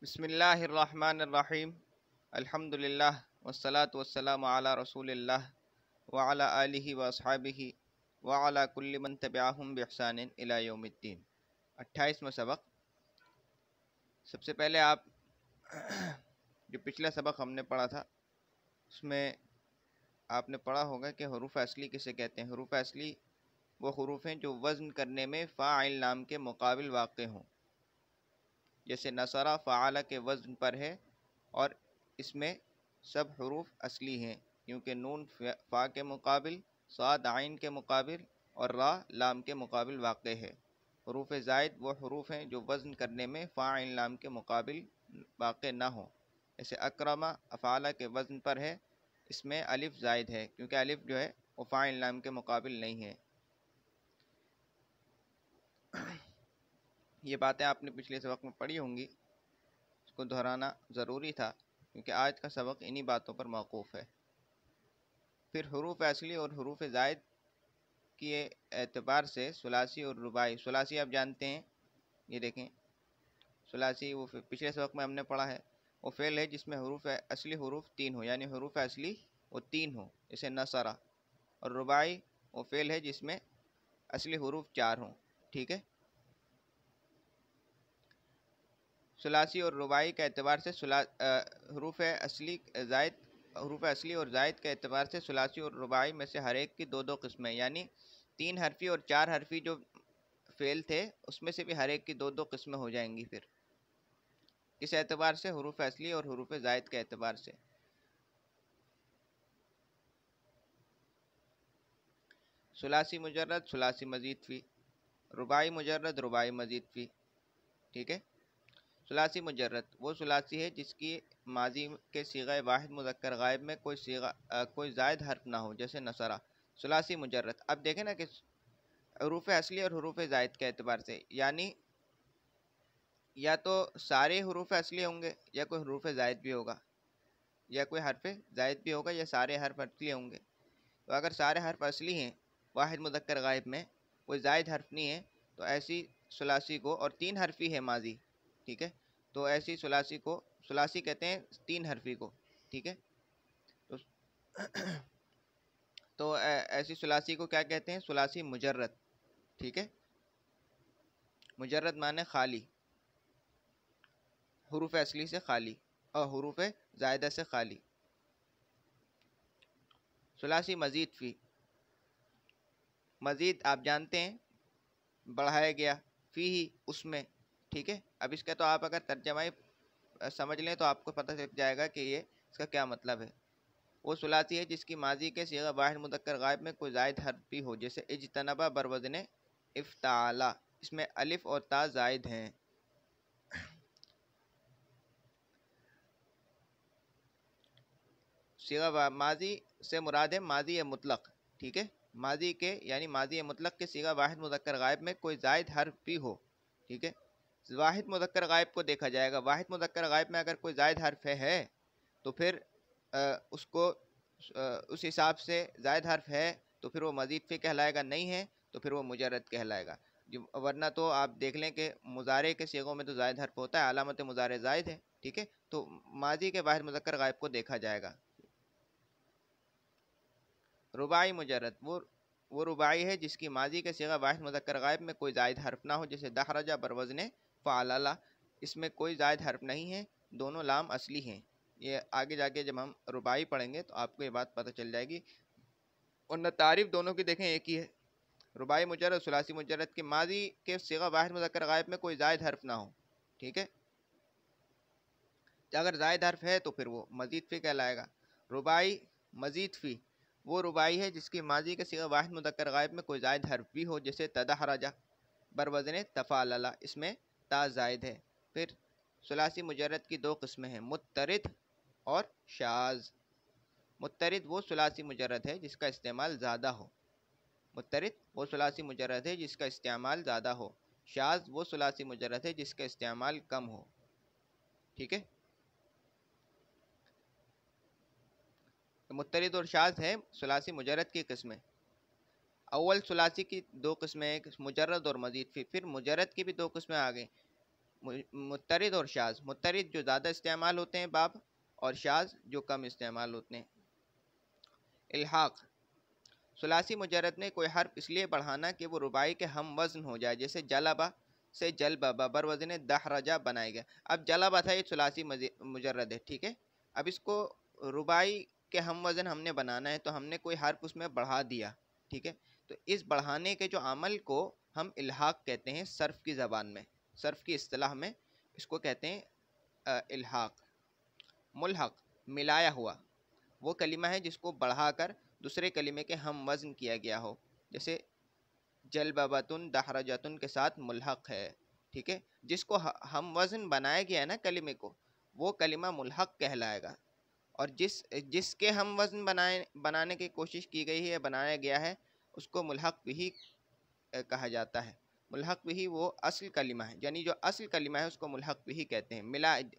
بسم اللہ الرحمن الرحیم الحمد للہ والصلاة والسلام علی رسول اللہ وعلی آلہ واصحابہ وعلی کل من تبعہم بإحسان الی یوم الدین۔ 28واں سبق۔ سب سے پہلے آپ جو پچھلا سبق ہم نے پڑھا تھا اس میں آپ نے پڑھا ہوگا کہ حروف اصلی کسے کہتے ہیں۔ حروف اصلی وہ حروف ہیں جو وزن کرنے میں فاعل نام کے مقابل واقع ہوں، جیسے نصرہ فعال کے وزن پر ہے اور اس میں سب حروف اصلی ہیں، کیونکہ نون فا کے مقابل، صاد عین کے مقابل اور را لام کے مقابل واقع ہے۔ حروف زائد وہ حروف ہیں جو وزن کرنے میں فاعل نام کے مقابل واقع نہ ہوں، جیسے اکرمہ افعال کے وزن پر ہے، اس میں الف زائد ہے کیونکہ الف جو ہے وہ فاعل نام کے مقابل نہیں ہے۔ یہ باتیں آپ نے پچھلے سبق میں پڑھی ہوں گی، اس کو دہرانا ضروری تھا کیونکہ آج کا سبق انہی باتوں پر موقوف ہے۔ پھر حروف اصلی اور حروف زائد کے اعتبار سے ثلاثی اور رباعی۔ ثلاثی آپ جانتے ہیں، یہ دیکھیں ثلاثی وہ پچھلے سبق میں ہم نے پڑھا ہے، وہ فعل ہے جس میں حروف اصلی حروف 3 ہو، یعنی حروف اصلی وہ 3 ہوں، جیسے نصرہ۔ اور رباعی وہ فعل ہے جس میں اصلی حروف 4 ہوں، ٹھیک ہے۔ ثلاثی اور رباعی کے اعتبار سے حروف اصلی اور زائد کے اعتبار سے ثلاثی اور رباعی میں سے ہر ایک کی دو دو قسمیں، یعنی 3 حرفی اور 4 حرفی جو فعل تھے اس میں سے بھی ہر ایک کی دو دو قسمیں ہو جائیں گی۔ پھر کس اعتبار سے؟ حروف اصلی اور حروف زائد کے اعتبار سے۔ ثلاثی مجرد، ثلاثی مزید فی، رباعی مجرد، رباعی مزید فی، ٹھیک ہے۔ ثلاثی مجرد وہ ثلاثی ہے جس کی ماضی کے صیغہ واحد مذکر غائب میں کوئی زائد حرف نہ ہو، جیسے نصرہ۔ ثلاثی مجرد، اب دیکھیں نا کہ حروف اصلی اور حروف زائد کے اعتبار سے، یعنی یا تو سارے حروف اصلی ہوں گے یا کوئی حروف زائد بھی ہوگا، یا کوئی حرف زائد بھی ہوگا یا سارے حرف اصلی ہوں گے۔ تو اگر سارے حرف اصلی ہیں واحد مذکر غائب میں، کوئی زائد حرف نہیں ہے، تو ایسی ثلاثی کو، اور 3 حرفی ہے ماضی، ٹھیک ہے، تو ایسی ثلاثی کو ثلاثی کہتے ہیں 3 حرفی کو، ٹھیک ہے۔ تو ایسی ثلاثی کو کیا کہتے ہیں؟ ثلاثی مجرد، ٹھیک ہے۔ مجرد معنی خالی، حروف اصلی سے خالی اور حروف زائدہ سے خالی۔ ثلاثی مزید فی، مزید آپ جانتے ہیں بڑھایا گیا، فی ہی اس میں، ٹھیک ہے۔ اب اس کا تو آپ اگر ترجمہ سمجھ لیں تو آپ کو پتہ چل جائے گا کہ یہ اس کا کیا مطلب ہے۔ وہ ثلاثی ہے جس کی ماضی کے صیغہ واحد مذکر غائب میں کوئی زائد حرف بھی ہو، جیسے اجتنبا بروزن افتعالا، اس میں الف اور تا زائد ہیں۔ صیغہ ماضی سے مراد ہے ماضی مطلق، ٹھیک ہے، ماضی کے یعنی ماضی مطلق کے صیغہ واحد مذکر غائب میں کوئی زائد حرف بھی ہو، ٹھیک ہے۔ واحد مذکر غائب کو دیکھا جائے گا، واحد مذکر غائب میں اگر کوئی زائد حرف ہے تو پھر اس کو اس حساب سے زائد حرف ہے تو پھر وہ مزید فی کہلائے گا، نہیں ہے تو پھر وہ مجرد کہلائے گا۔ ورنہ تو آپ دیکھ لیں کہ مضارع کے صیغوں میں تو زائد حرف ہوتا ہے، علامت مضارع زائد ہے، ٹھیک ہے، تو ماضی کے واحد مذکر غائب کو دیکھا جائے گا۔ رباعی مجرد وہ رباعی ہے جس کی ماضی کے صیغہ واحد مذکر غائب میں کوئی زائد حرف نہ ہو، جیسے دحرجہ بروزن فعللا، اس میں کوئی زائد حرف نہیں ہے، دونوں لام اصلی ہیں۔ یہ آگے جا کے جب ہم رباعی پڑھیں گے تو آپ کو یہ بات پتہ چل جائے گی، ورنہ تعریف دونوں کی دیکھیں ایک ہی ہے۔ رباعی مجرد، ثلاثی مجرد کی ماضی کے صیغہ واحد مذکر غائب میں کوئی زائد حرف نہ ہو، ٹھیک ہے، اگر زائد حرف ہے تو پھر وہ مزید فی کہلائے گا۔ رباعی مزید فی وہ رباعی ہے جس کی ماضی کے صیغہ واحد مذکر غائب میں کوئی زائد حرف بھی ہو، جیسے تدحرجہ بروزن تفعللا، اس میں تا زائد ہے۔ پھر ثلاثی مجرد کی 2 قسمیں ہیں، مضطرد اور شاذ۔ مضطرد وہ ثلاثی مجرد ہے جس کا استعمال زیادہ ہو، مضطرد وہ ثلاثی مجرد ہے جس کا استعمال زیادہ ہو، شاذ وہ ثلاثی مجرد ہے جس کا استعمال کم ہو، ٹھیک ہے۔ مضطرد اور شاذ ہے ثلاثی مجرد کی قسمیں۔ اول ثلاثی کی 2 قسمیں، ایک مجرد اور مزید فی، پھر مجرد کی بھی 2 قسمیں آ گئیں، مترد اور شاذ، مترد جو زیادہ استعمال ہوتے ہیں باب، اور شاذ جو کم استعمال ہوتے ہیں۔ الحاق، ثلاثی مجرد میں کوئی حرف اس لیے بڑھانا کہ وہ رباعی کے ہم وزن ہو جائے، جیسے جلبہ سے جلبہ بر وزن دحرجہ بنایا گیا۔ اب جلبہ تھا، یہ ثلاثی مجرد ہے، ٹھیک ہے، اب اس کو رباعی کے ہم وزن ہم نے بنانا ہے، تو ہم نے کوئی حرف اس میں بڑھا دیا، ٹھیک ہے، تو اس بڑھانے کے جو عمل کو ہم الحاق کہتے ہیں صرف کی زبان میں، صرف کی اصطلاح میں اس کو کہتے ہیں الحاق۔ ملحق، ملایا ہوا، وہ کلمہ ہے جس کو بڑھا کر دوسرے کلمے کے ہم وزن کیا گیا ہو، جیسے جلببتن دحرجتن کے ساتھ ملحق ہے، ٹھیک ہے، جس کو ہم وزن بنایا گیا ہے نا کلمے کو، وہ کلمہ ملحق کہلائے گا، اور جس کے ہم وزن بنانے کی کوشش کی گئی ہے، بنایا گیا ہے، اس کو ملحق بھی کہا جاتا ہے۔ ملحق بھی وہ اصل کلمہ ہے، یعنی جو اصل کلمہ ہے اس کو ملحق بھی کہتے ہیں۔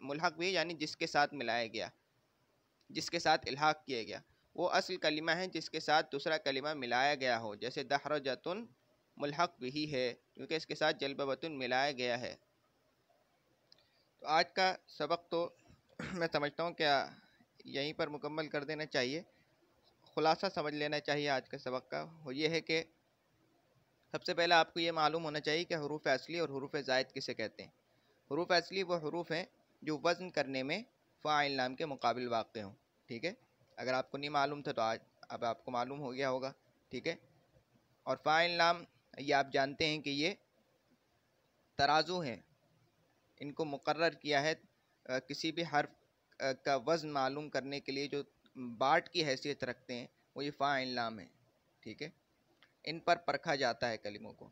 ملحق بھی یعنی جس کے ساتھ ملایا گیا، جس کے ساتھ الحاق کیا گیا، وہ اصل کلمہ ہے جس کے ساتھ دوسرا کلمہ ملایا گیا ہو، جیسے دحرجتن ملحق بھی ہے کیونکہ اس کے ساتھ جلببتن ملایا گیا ہے۔ تو آج کا سبق تو میں سمجھتا ہوں کہ یہیں پر مکمل کر دینا چاہیے، خلاصہ سمجھ لینا چاہیے آج کے سبق کا، وہ یہ ہے کہ سب سے پہلے آپ کو یہ معلوم ہونا چاہیے کہ حروف اصلی اور حروف زائد کسے کہتے ہیں۔ حروف اصلی وہ حروف ہیں جو وزن کرنے میں فاعل نام کے مقابل واقع ہوں، ٹھیک ہے، اگر آپ کو نہیں معلوم تھا تو اب آپ کو معلوم ہو گیا ہوگا، ٹھیک ہے، اور فاعل نام یہ آپ جانتے ہیں کہ یہ ترازو ہیں، ان کو مقرر کیا ہے کسی بھی حرف کا وزن معلوم کرنے کے لیے جو باٹ کی حیثیت رکھتے ہیں، وہ یہ فاعل نام ہے، ٹھیک ہے، ان پر پرکھا جاتا ہے کلموں کو۔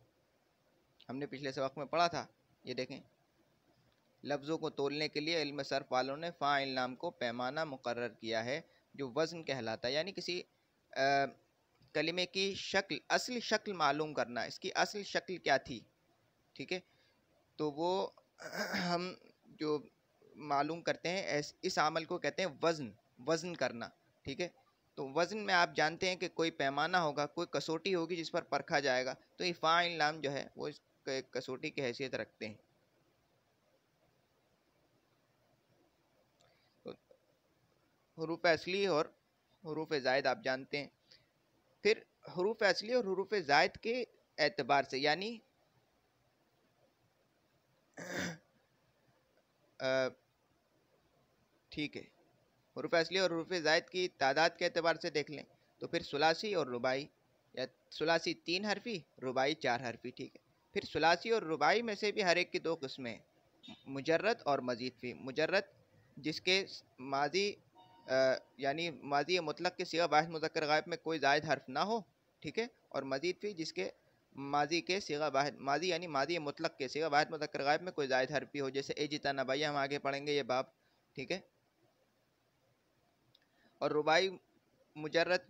ہم نے پچھلے سبق میں پڑھا تھا، یہ دیکھیں، لفظوں کو تولنے کے لیے علم صرف والوں نے فاعل نام کو پیمانہ مقرر کیا ہے جو وزن کہلاتا ہے، یعنی کسی کلمے کی شکل، اصل شکل معلوم کرنا، اس کی اصل شکل کیا تھی، ٹھیک ہے، تو وہ ہم جو معلوم کرتے ہیں اس عمل کو کہتے ہیں وزن کرنا، ٹھیک ہے، تو وزن میں آپ جانتے ہیں کہ کوئی پیمانہ ہوگا، کوئی کسوٹی ہوگی جس پر پرکھا جائے گا، تو یہ فاعل نام جو ہے وہ اس کسوٹی کی حیثیت رکھتے ہیں۔ حروف اصلی اور حروف زائد آپ جانتے ہیں، پھر حروف اصلی اور حروف زائد کے اعتبار سے، یعنی ٹھیک ہے، حروف اصلی اور حروف زائد کی تعداد کے اعتبار سے دیکھ لیں تو پھر ثلاثی اور رباعی، یا ثلاثی 3 حرفی، رباعی 4 حرفی، ٹھیک ہے، پھر ثلاثی اور رباعی میں سے بھی ہر ایک کی 2 قسمیں ہیں، مجرد اور مزید فی۔ مجرد جس کے ماضی یعنی ماضی مطلق کے صیغہ واحد مذکر غائب میں کوئی زائد حرف نہ ہو، ٹھیک ہے، اور مزید فی جس کے ماضی کے صیغہ واحد، ماضی یعنی ماضی مطلق کے صیغہ واحد مذکر غائب میں کوئی زائد حرف بھی ہو، جیسے اجتنبا، ہم آگے پڑھیں گے یہ باب، ٹھیک ہے، اور رباعی مجرد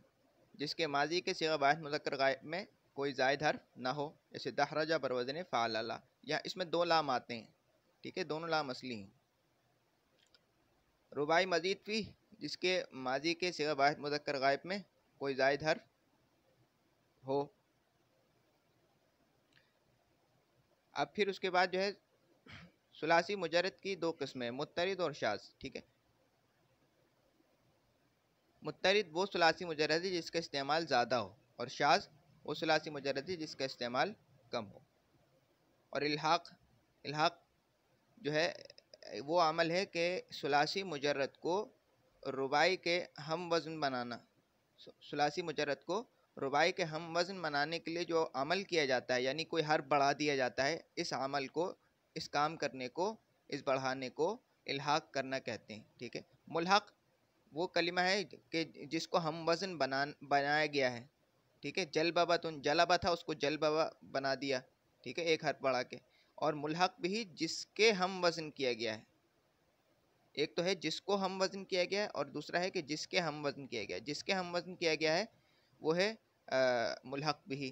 جس کے ماضی کے صیغہ واحد مذکر غائب میں کوئی زائد حرف نہ ہو، جیسے دحرجہ بروزن فعلل، یا اس میں 2 لام آتے ہیں، ٹھیک ہے، دونوں لام اصلی ہیں۔ رباعی مزید فی جس کے ماضی کے صیغہ واحد مذکر غائب میں کوئی زائد حرف ہو۔ اب پھر اس کے بعد جو ہے ثلاثی مجرد کی 2 قسمیں، مترد اور شاذ، ٹھیک ہے، مترد وہ ثلاثی مجرد ہے جس کا استعمال زیادہ ہو، اور شاذ وہ ثلاثی مجرد ہے جس کا استعمال کم ہو۔ اور الحاق جو ہے وہ عمل ہے کہ ثلاثی مجرد کو رباعی کے ہم وزن بنانا، ثلاثی مجرد کو رباعی کے ہم وزن بنانے کے لیے جو عمل کیا جاتا ہے، یعنی کوئی حرف بڑھا دیا جاتا ہے، اس عمل کو، اس کام کرنے کو، اس بڑھانے کو الحاق کرنا کہتے ہیں، ٹھیک ہے۔ ملحق وہ کلمہ ہے کہ جس کو ہم وزن بنایا گیا ہے، ٹھیک ہے، جلبہ تھا، اس کو جلبہ بنا دیا، ٹھیک ہے، ایک حرف بڑھا کے، اور ملحق بھی جس کے ہم وزن کیا گیا ہے، ایک تو ہے جس کو ہم وزن کیا گیا ہے، اور دوسرا ہے کہ جس کے ہم وزن کیا گیا ہے، جس کے ہم وزن کیا گیا ہے وہ ہے ملحق بھی،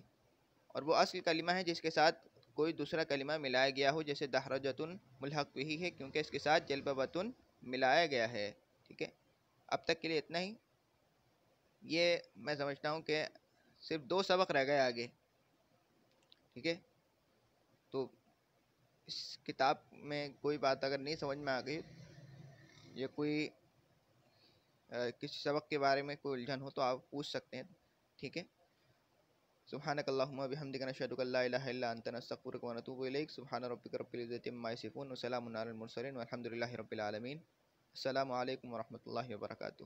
اور وہ اصل کلمہ ہے جس کے ساتھ کوئی دوسرا کلمہ ملایا گیا ہو، جیسے دحرجتن ملحق بھی ہے کیونکہ اس کے ساتھ جلببتن ملایا گیا ہے، ٹھیک ہے۔ اب تک کے لیے اتنا ہی، یہ میں سمجھتا ہوں کہ صرف 2 سبق رہ گئے آگے، ٹھیک ہے، تو اس کتاب میں کوئی بات اگر نہیں سمجھ میں آ گئی یا کوئی کسی سبق کے بارے میں کوئی الجھن ہو تو آپ پوچھ سکتے ہیں، ٹھیک ہے؟ سبحانک اللہم و بحمدک نشہد ان لا الہ الا انت نستغفرک و نتوب الیک سبحان ربک رب العزۃ عما یصفون وسلام علی المرسلین والحمد للہ رب العالمین۔ السلام علیکم ورحمۃ اللہ وبرکاتہ۔